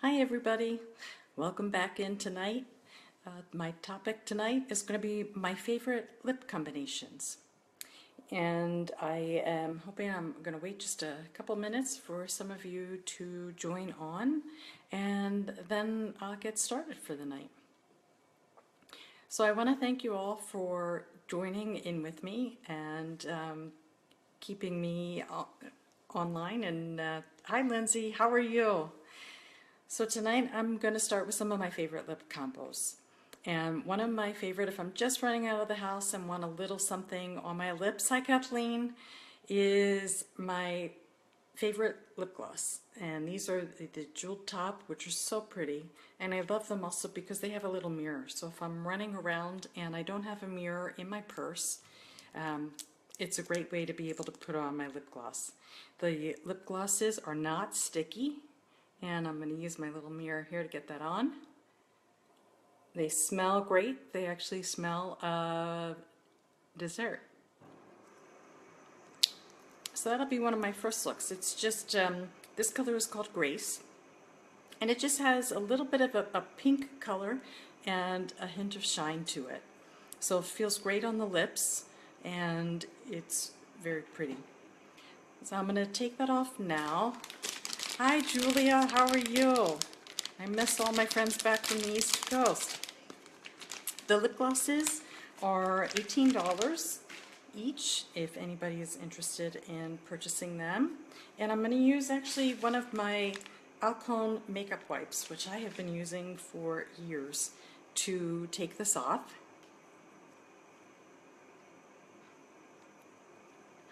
Hi everybody, welcome back in tonight. My topic tonight is going to be my favorite lip combinations. And I am hoping I'm going to wait just a couple minutes for some of you to join on, and then I'll get started for the night. So I want to thank you all for joining in with me and keeping me online. And hi Lindsay, how are you? So tonight I'm going to start with some of my favorite lip combos. And one of my favorite, if I'm just running out of the house and want a little something on my lips, hi Kathleen, is my favorite lip gloss. And these are the jeweled top, which are so pretty. And I love them also because they have a little mirror. So if I'm running around and I don't have a mirror in my purse, it's a great way to be able to put on my lip gloss. The lip glosses are not sticky. And I'm going to use my little mirror here to get that on. They smell great. They actually smell of dessert. So that'll be one of my first looks. It's just, this color is called Grace. And it just has a little bit of a pink color and a hint of shine to it. So it feels great on the lips and it's very pretty. So I'm going to take that off now. Hi Julia, how are you? I miss all my friends back from the East Coast. The lip glosses are $18 each if anybody is interested in purchasing them. And I'm going to use actually one of my Alcone makeup wipes, which I have been using for years, to take this off.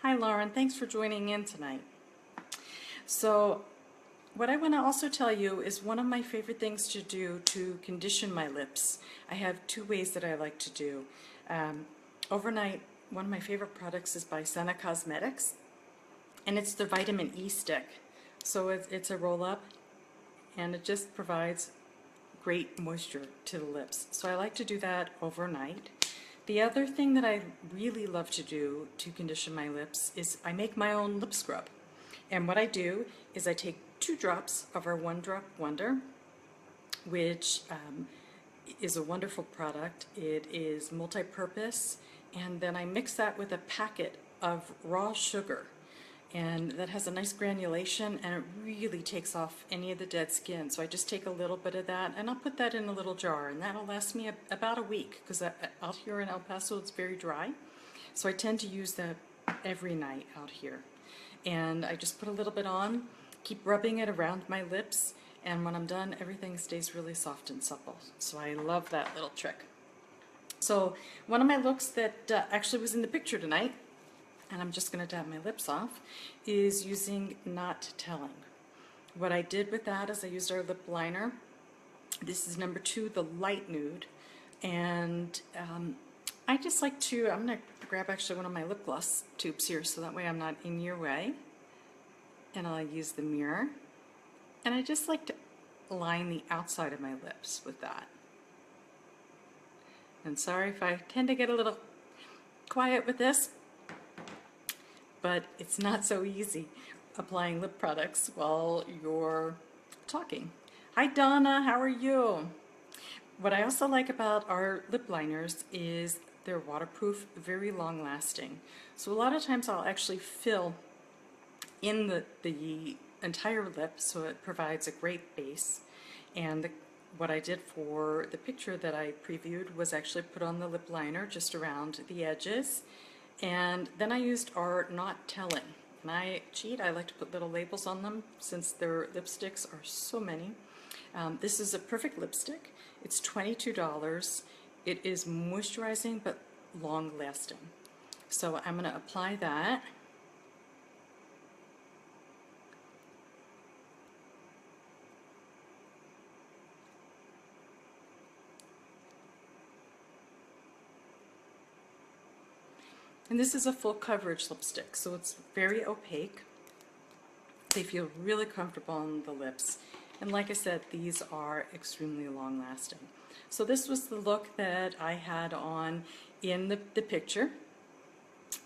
Hi Lauren, thanks for joining in tonight. So what I want to also tell you is one of my favorite things to do to condition my lips. I have two ways that I like to do. Overnight, one of my favorite products is by Senna Cosmetics, and it's the vitamin E stick. So it's a roll-up, and it just provides great moisture to the lips. So I like to do that overnight. The other thing that I really love to do to condition my lips is I make my own lip scrub. And what I do is I take 2 drops of our One Drop Wonder, which is a wonderful product. It is multi-purpose, and then I mix that with a packet of raw sugar, and that has a nice granulation, and it really takes off any of the dead skin. So I just take a little bit of that and I'll put that in a little jar, and that'll last me about a week because out here in El Paso it's very dry. So I tend to use that every night out here. And I just put a little bit on, keep rubbing it around my lips, and when I'm done, everything stays really soft and supple. So I love that little trick. So one of my looks that actually was in the picture tonight, and I'm just going to dab my lips off, is using Not Telling. What I did with that is I used our lip liner. This is number 2, the light nude, and I just like to, I'm going to grab actually one of my lip gloss tubes here so that way I'm not in your way. And I'll use the mirror. And I just like to line the outside of my lips with that. And sorry if I tend to get a little quiet with this, but it's not so easy applying lip products while you're talking. Hi Donna, how are you? What I also like about our lip liners is they're waterproof, very long lasting. So a lot of times I'll actually fill in the entire lip so it provides a great base. And what I did for the picture that I previewed was actually put on the lip liner just around the edges. And then I used our Not Telling. And I cheat, I like to put little labels on them since their lipsticks are so many. This is a perfect lipstick. It's $22. It is moisturizing but long lasting. So I'm going to apply that. And this is a full coverage lipstick, so it's very opaque. They feel really comfortable on the lips. And like I said, these are extremely long lasting. So this was the look that I had on in the picture.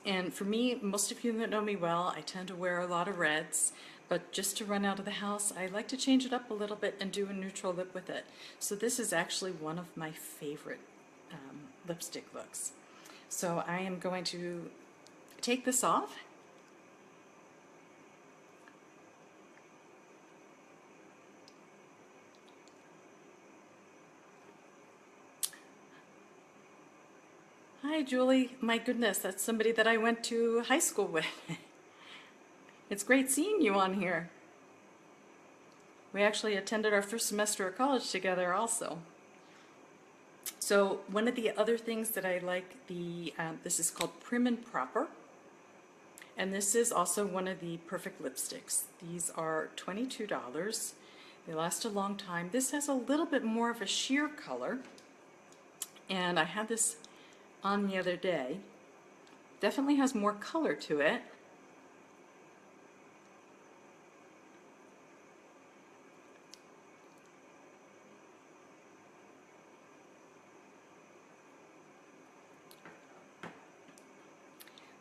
And for me, most of you that know me well, I tend to wear a lot of reds. but just to run out of the house, I like to change it up a little bit and do a neutral lip with it. So this is actually one of my favorite lipstick looks. So I am going to take this off. Hi, Julie. My goodness, that's somebody that I went to high school with. It's great seeing you on here. We actually attended our first semester of college together also. So one of the other things that I like, this is called Prim and Proper. And this is also one of the perfect lipsticks. These are $22. They last a long time. This has a little bit more of a sheer color. And I had this on the other day. Definitely has more color to it.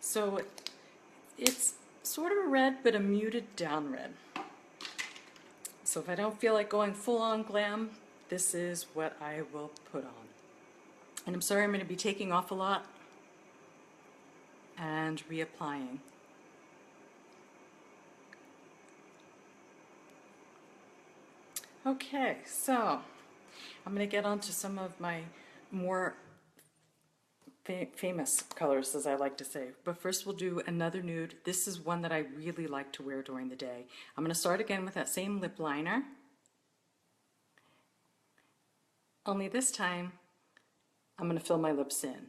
So it's sort of a red, but a muted down red. So if I don't feel like going full on glam, this is what I will put on. And I'm sorry I'm going to be taking off a lot and reapplying. Okay, so I'm going to get on to some of my more famous colors, as I like to say. But first we'll do another nude. This is one that I really like to wear during the day. I'm going to start again with that same lip liner. Only this time, I'm going to fill my lips in.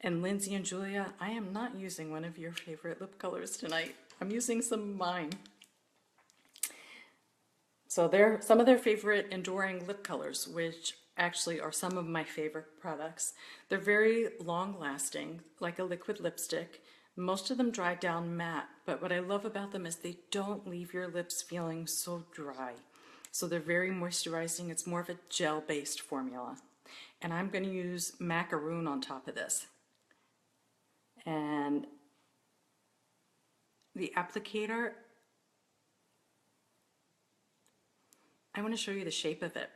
And Lindsay and Julia, I am not using one of your favorite lip colors tonight. I'm using some of mine. So they're some of their favorite enduring lip colors, which actually are some of my favorite products. They're very long lasting, like a liquid lipstick. Most of them dry down matte, but what I love about them is they don't leave your lips feeling so dry. So they're very moisturizing. It's more of a gel-based formula. And I'm going to use Macaroon on top of this. And the applicator, I want to show you the shape of it.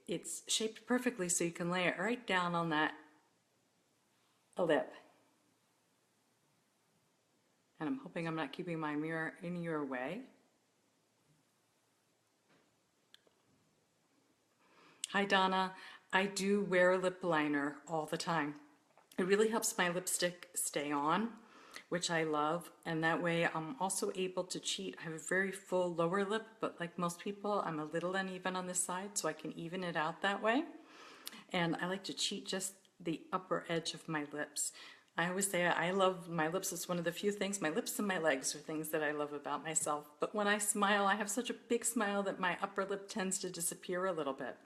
It's shaped perfectly so you can lay it right down on that lip. And I'm hoping I'm not keeping my mirror in your way. Hi Donna, I do wear a lip liner all the time. It really helps my lipstick stay on, which I love, and that way I'm also able to cheat. I have a very full lower lip, but like most people, I'm a little uneven on this side, so I can even it out that way. And I like to cheat just the upper edge of my lips. I always say I love my lips. It's one of the few things, my lips and my legs are things that I love about myself. But when I smile, I have such a big smile that my upper lip tends to disappear a little bit.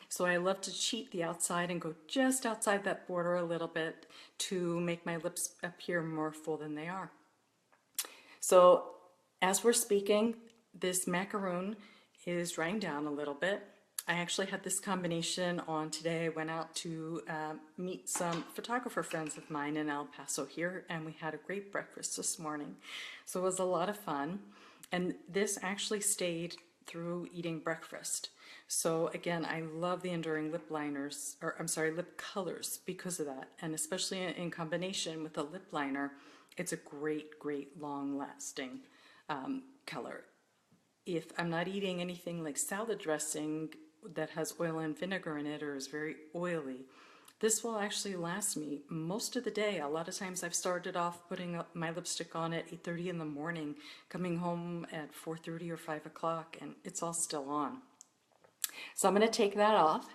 So I love to cheat the outside and go just outside that border a little bit to make my lips appear more full than they are. So as we're speaking, this macaroon is drying down a little bit. I actually had this combination on today. I went out to meet some photographer friends of mine in El Paso here, and we had a great breakfast this morning. So it was a lot of fun. And this actually stayed through eating breakfast. So again, I love the enduring lip liners, or I'm sorry, lip colors because of that. And especially in combination with a lip liner, it's a great, great long-lasting color. If I'm not eating anything like salad dressing that has oil and vinegar in it or is very oily, this will actually last me most of the day. A lot of times I've started off putting my lipstick on at 8:30 in the morning, coming home at 4:30 or 5 o'clock, and it's all still on. So I'm going to take that off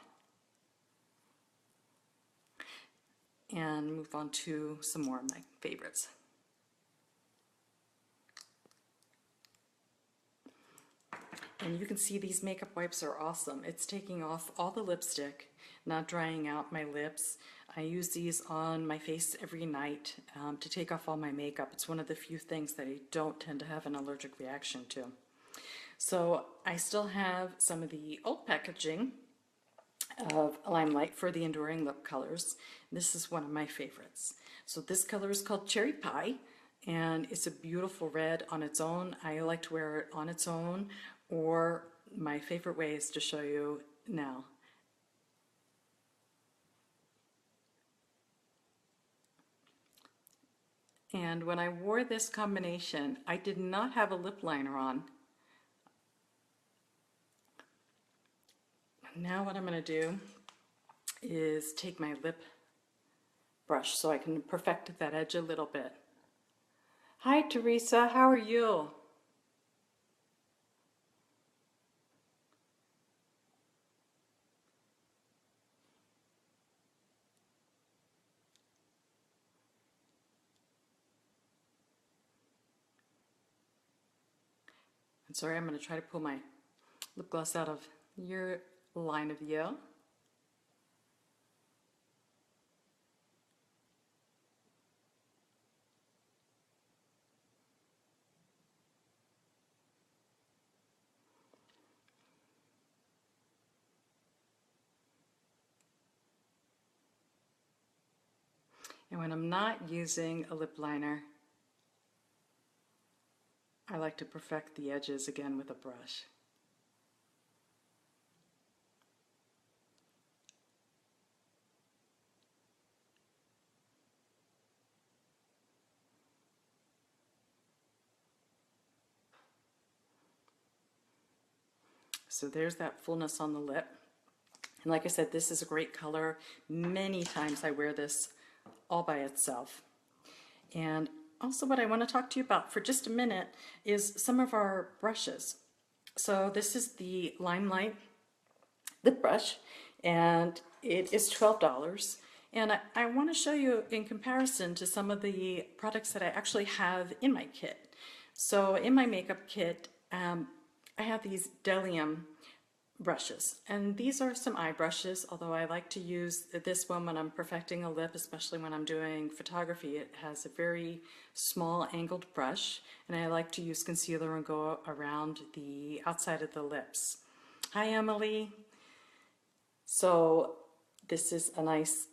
and move on to some more of my favorites. And you can see these makeup wipes are awesome. It's taking off all the lipstick, not drying out my lips. I use these on my face every night to take off all my makeup. It's one of the few things that I don't tend to have an allergic reaction to. So I still have some of the old packaging of Limelight for the Enduring Lip Colors. This is one of my favorites. So this color is called Cherry Pie, and it's a beautiful red on its own. I like to wear it on its own, or my favorite way is to show you now. And when I wore this combination, I did not have a lip liner on. Now what I'm going to do is take my lip brush so I can perfect that edge a little bit. Hi Teresa, how are you? I'm sorry, I'm going to try to pull my lip gloss out of your line of view. And when I'm not using a lip liner, I like to perfect the edges again with a brush. So there's that fullness on the lip. And like I said, this is a great color. Many times I wear this all by itself. And also what I want to talk to you about for just a minute is some of our brushes. So this is the Limelight lip brush, and it is $12. And I want to show you in comparison to some of the products that I actually have in my kit. So in my makeup kit, I have these Delium brushes, and these are some eye brushes, although I like to use this one when I'm perfecting a lip, especially when I'm doing photography. It has a very small angled brush, and I like to use concealer and go around the outside of the lips. Hi Emily. So this is a nice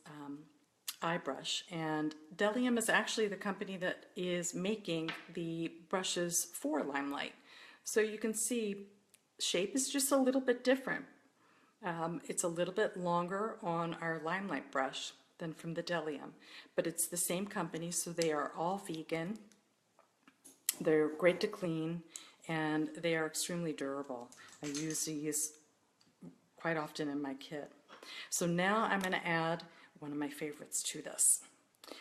eye brush, and Delium is actually the company that is making the brushes for Limelight. So you can see shape is just a little bit different. It's a little bit longer on our Limelight brush than from the Delium, but it's the same company, so they are all vegan. They're great to clean, and they are extremely durable. I use these quite often in my kit. So now I'm going to add one of my favorites to this.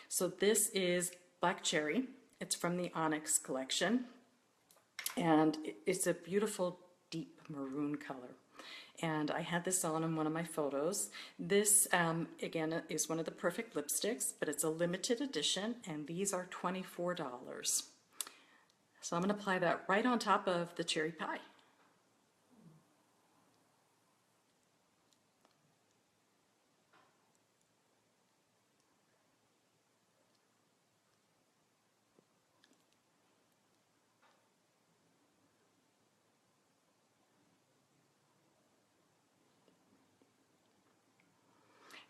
So this is Black Cherry. It's from the Onyx collection, and it's a beautiful deep maroon color. And I had this on in one of my photos. This, again, is one of the Perfect lipsticks, but it's a limited edition, and these are $24. So I'm going to apply that right on top of the Cherry Pie.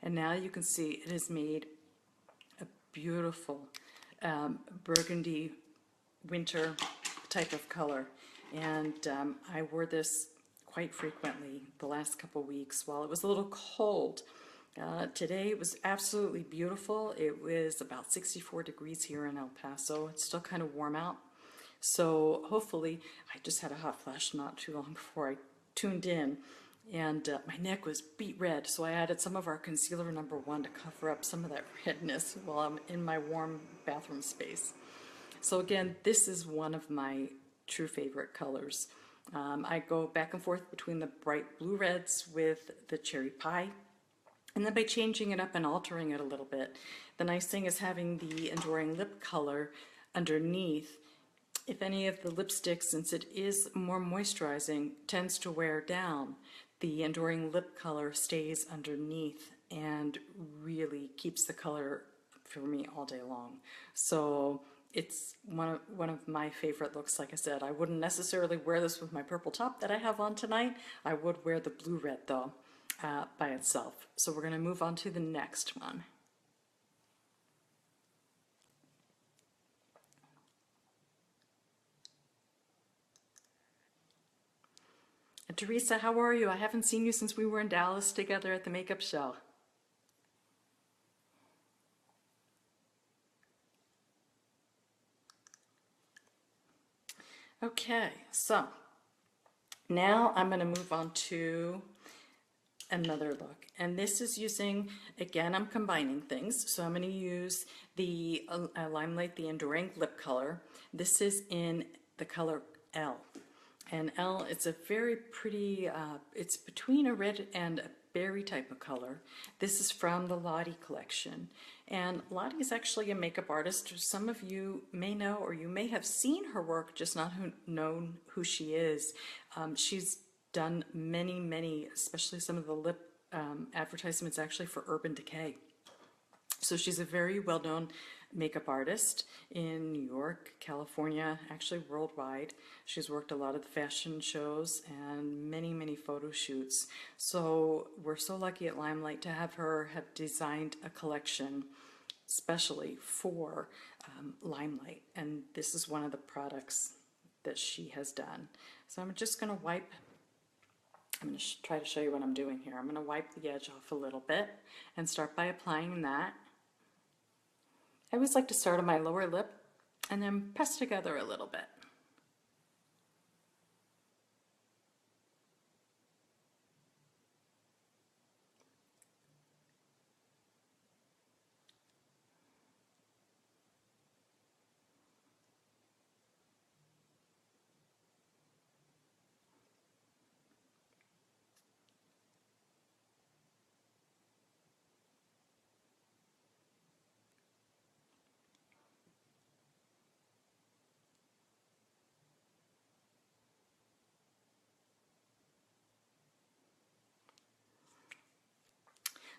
And now you can see it has made a beautiful burgundy winter type of color. And I wore this quite frequently the last couple weeks while it was a little cold. Today it was absolutely beautiful. It was about 64 degrees here in El Paso. It's still kind of warm out. So hopefully, I just had a hot flash not too long before I tuned in, and my neck was beet red, so I added some of our concealer #1 to cover up some of that redness while I'm in my warm bathroom space. So again, this is one of my true favorite colors. I go back and forth between the bright blue reds with the Cherry Pie, and then by changing it up and altering it a little bit. The nice thing is having the Enduring Lip color underneath. If any of the lipstick, since it is more moisturizing, tends to wear down, the Enduring Lip color stays underneath and really keeps the color for me all day long. So it's one of my favorite looks. Like I said, I wouldn't necessarily wear this with my purple top that I have on tonight. I would wear the blue red though. by itself. So we're going to move on to the next one. And Teresa, how are you? I haven't seen you since we were in Dallas together at the makeup show. Okay, so now I'm going to move on to another look, and this is using, again, I'm combining things, so I'm going to use the Limelight, the Enduring Lip Color. This is in the color L, and L, it's a very pretty, it's between a red and a berry type of color. This is from the Lottie collection, and Lottie is actually a makeup artist. Some of you may know, or you may have seen her work, just not known who she is. She's done many, especially some of the lip advertisements actually for Urban Decay. So she's a very well-known makeup artist in New York, California, actually worldwide. She's worked a lot of the fashion shows and many photo shoots. So we're so lucky at Limelight to have her have designed a collection specially for Limelight. And this is one of the products that she has done. So I'm just going to wipe. I'm going to try to show you what I'm doing here. I'm going to wipe the edge off a little bit and start by applying that. I always like to start on my lower lip and then press together a little bit.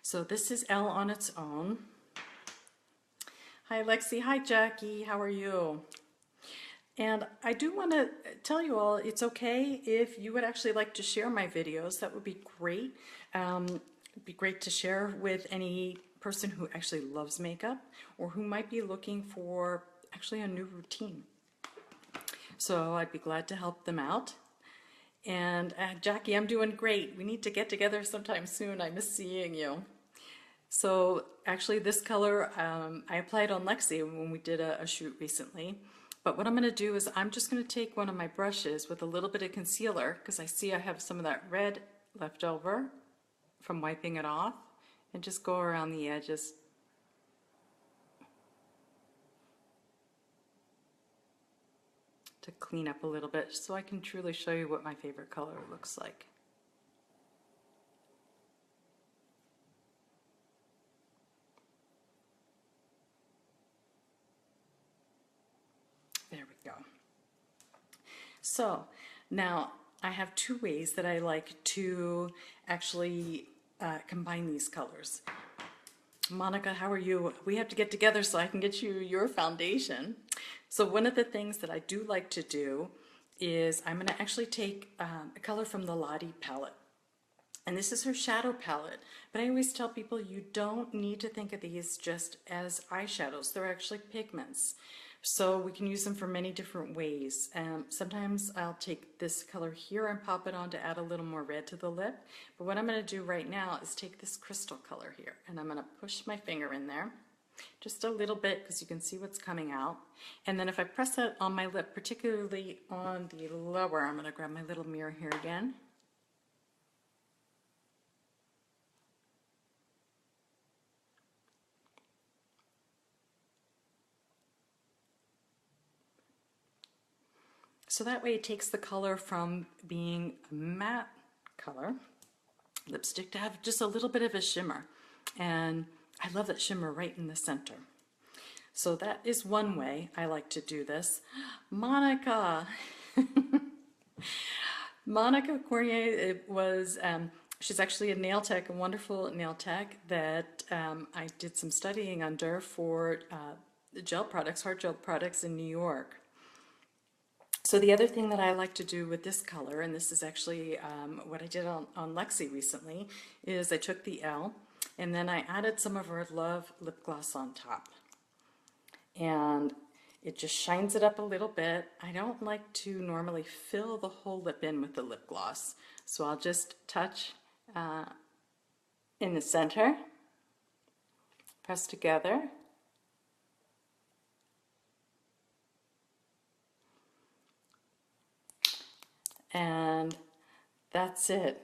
So this is L on its own. Hi Lexi, hi Jackie, how are you? And I do want to tell you all, it's okay if you would actually like to share my videos. That would be great. It'd be great to share with any person who actually loves makeup or who might be looking for actually a new routine. So I'd be glad to help them out. And Jackie, I'm doing great. We need to get together sometime soon. I miss seeing you. So actually this color, I applied on Lexi when we did a shoot recently. But what I'm going to do is I'm just going to take one of my brushes with a little bit of concealer, because I see I have some of that red left over from wiping it off, and just go around the edges. To clean up a little bit so I can truly show you what my favorite color looks like. There we go. So now I have two ways that I like to actually combine these colors. Monica, how are you? We have to get together so I can get you your foundation. So one of the things that I do like to do is I'm going to actually take a color from the Lottie palette. And this is her shadow palette. But I always tell people you don't need to think of these just as eyeshadows. They're actually pigments. So we can use them for many different ways. Sometimes I'll take this color here and pop it on to add a little more red to the lip. But what I'm going to do right now is take this crystal color here, and I'm going to push my finger in there just a little bit because you can see what's coming out. And then if I press that on my lip, particularly on the lower, I'm going to grab my little mirror here again. So that way it takes the color from being a matte color lipstick to have just a little bit of a shimmer. And I love that shimmer right in the center. So that is one way I like to do this. Monica! Monica Cornier was, she's actually a nail tech, a wonderful nail tech that I did some studying under for gel products, hard gel products in New York. So the other thing that I like to do with this color, and this is actually what I did on Lexi recently, is I took the L and then I added some of our Love lip gloss on top. And it just shines it up a little bit. I don't like to normally fill the whole lip in with the lip gloss, so I'll just touch in the center, press together. And that's it.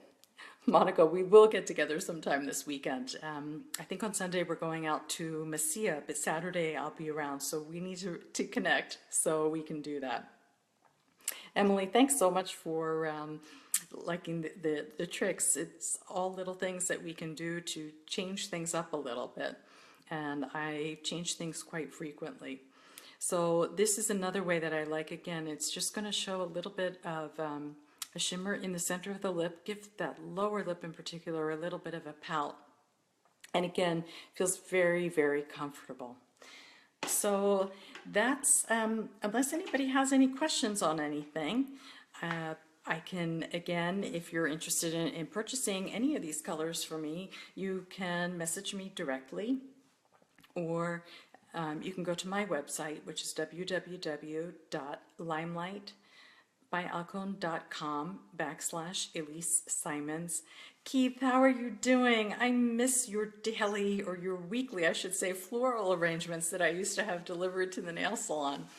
Monica, we will get together sometime this weekend. I think on Sunday we're going out to Mesilla, but Saturday I'll be around, so we need to connect so we can do that. Emily, thanks so much for liking the tricks. It's all little things that we can do to change things up a little bit, and I change things quite frequently. So this is another way that I like. Again, it's just going to show a little bit of a shimmer in the center of the lip, give that lower lip in particular a little bit of a pout. And again, feels very, very comfortable. So that's, unless anybody has any questions on anything, I can, again, if you're interested in purchasing any of these colors for me, you can message me directly, or you can go to my website, which is www.limelight.com/Elise Simons. Keith, how are you doing? I miss your daily, or your weekly, I should say, floral arrangements that I used to have delivered to the nail salon.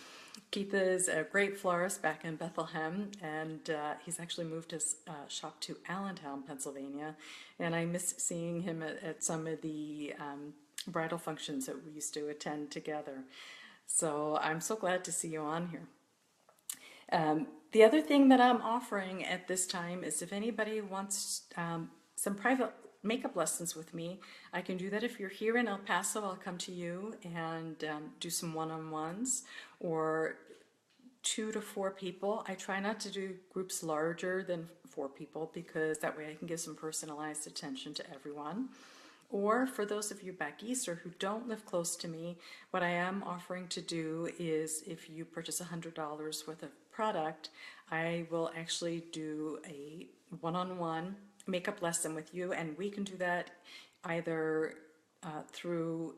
Keith is a great florist back in Bethlehem, and he's actually moved his shop to Allentown, Pennsylvania, and I miss seeing him at some of the bridal functions that we used to attend together. So I'm so glad to see you on here. The other thing that I'm offering at this time is if anybody wants some private makeup lessons with me, I can do that. If you're here in El Paso, I'll come to you and do some one-on-ones, or 2 to 4 people. I try not to do groups larger than 4 people because that way I can give some personalized attention to everyone. Or for those of you back east or who don't live close to me, what I am offering to do is if you purchase $100 worth of product, I will actually do a one-on-one makeup lesson with you, and we can do that either through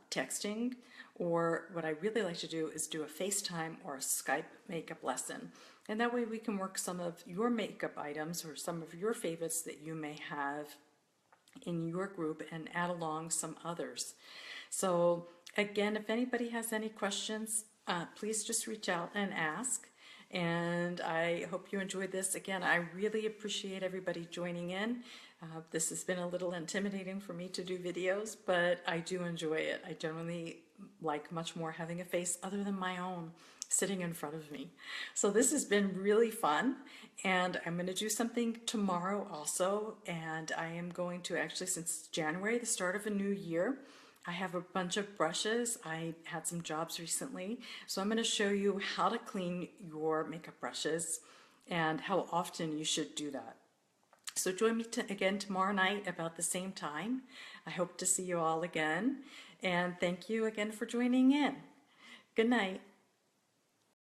texting, or what I really like to do is do a FaceTime or a Skype makeup lesson. And that way we can work some of your makeup items or some of your favorites that you may have in your group and add along some others. So again, if anybody has any questions, please just reach out and ask. And I hope you enjoyed this. Again, I really appreciate everybody joining in. This has been a little intimidating for me to do videos, but I do enjoy it. I generally like much more having a face other than my own sitting in front of me. So this has been really fun, and I'm going to do something tomorrow also, and I am going to actually, since January, the start of a new year, I have a bunch of brushes. I had some jobs recently, so I'm going to show you how to clean your makeup brushes and how often you should do that. So join me again tomorrow night about the same time. I hope to see you all again, and thank you again for joining in. Good night.